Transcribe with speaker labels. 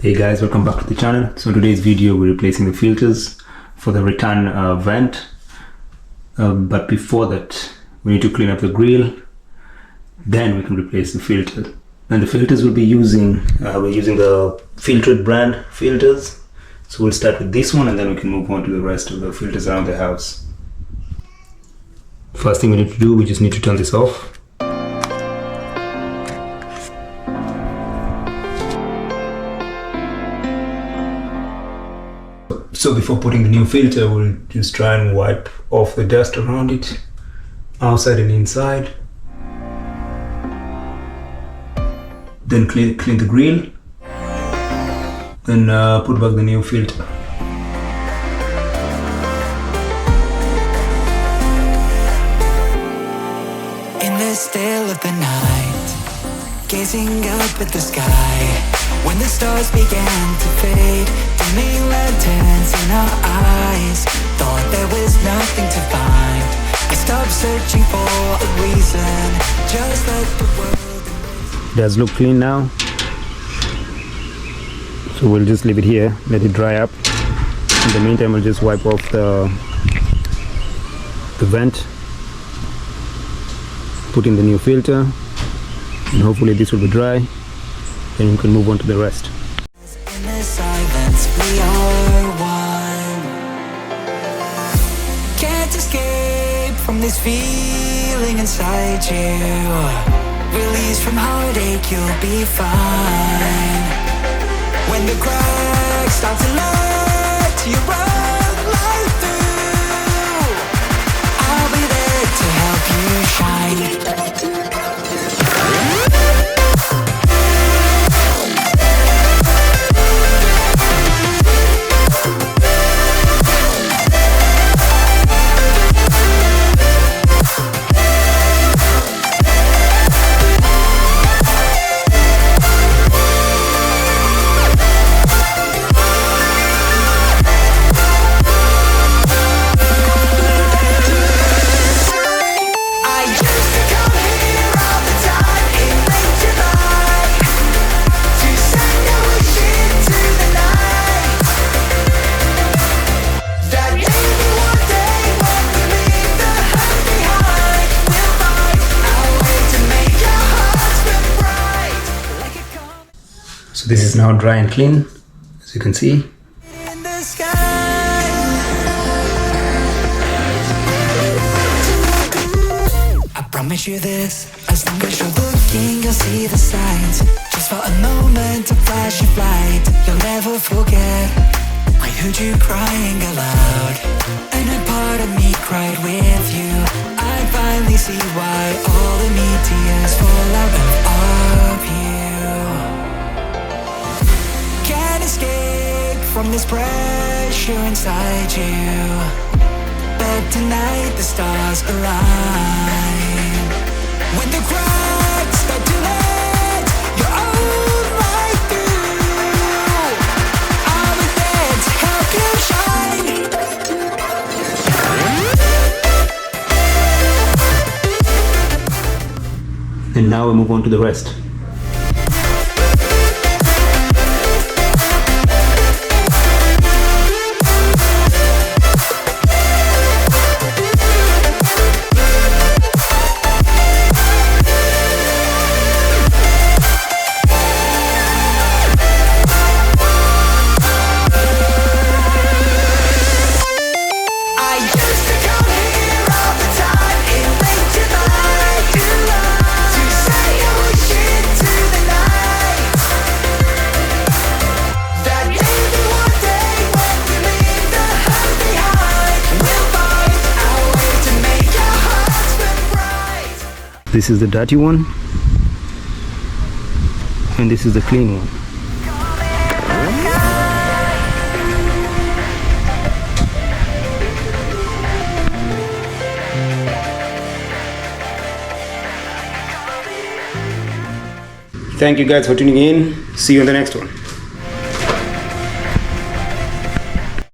Speaker 1: Hey guys, welcome back to the channel. So in today's video we're replacing the filters for the return vent, but before that we need to clean up the grill, then we can replace the filter. And the filters we'll be using, we're using the filtered brand filters. So we'll start with this one and then we can move on to the rest of the filters around the house. First thing we need to do, we just need to turn this off. So before putting the new filter, we'll just try and wipe off the dust around it, outside and inside. Then clean the grill. Then put back the new filter.
Speaker 2: In the still of the night, gazing up at the sky, when the stars began to fade, dimming lanterns in our eyes, thought there was nothing to find. I stopped searching for a reason, just let the world.
Speaker 1: It does look clean now, so we'll just leave it here, let it dry up. In the meantime, we'll just wipe off the vent, put in the new filter, and hopefully this will be dry. Then we can move on to the rest.
Speaker 2: In the silence, we are one. Can't escape from this feeling inside you. Release from heartache, you'll be fine. When the cracks start to let you run right through, I'll be there to help you shine.
Speaker 1: So this is now dry and clean, as you can see.
Speaker 2: In the sky, I promise you this, as long as you're looking, you'll see the signs. Just for a moment, a flash of light, you'll never forget. I heard you crying aloud, and a part of me cried with you. I finally see why all the meteors fall out of you. Can't escape from this pressure inside you, but tonight the stars align. When the cracks start to let your own light through, I'll be there to help you shine.
Speaker 1: And now we move on to the rest. This is the dirty one, and this is the clean one. Thank you guys for tuning in. See you in the next one.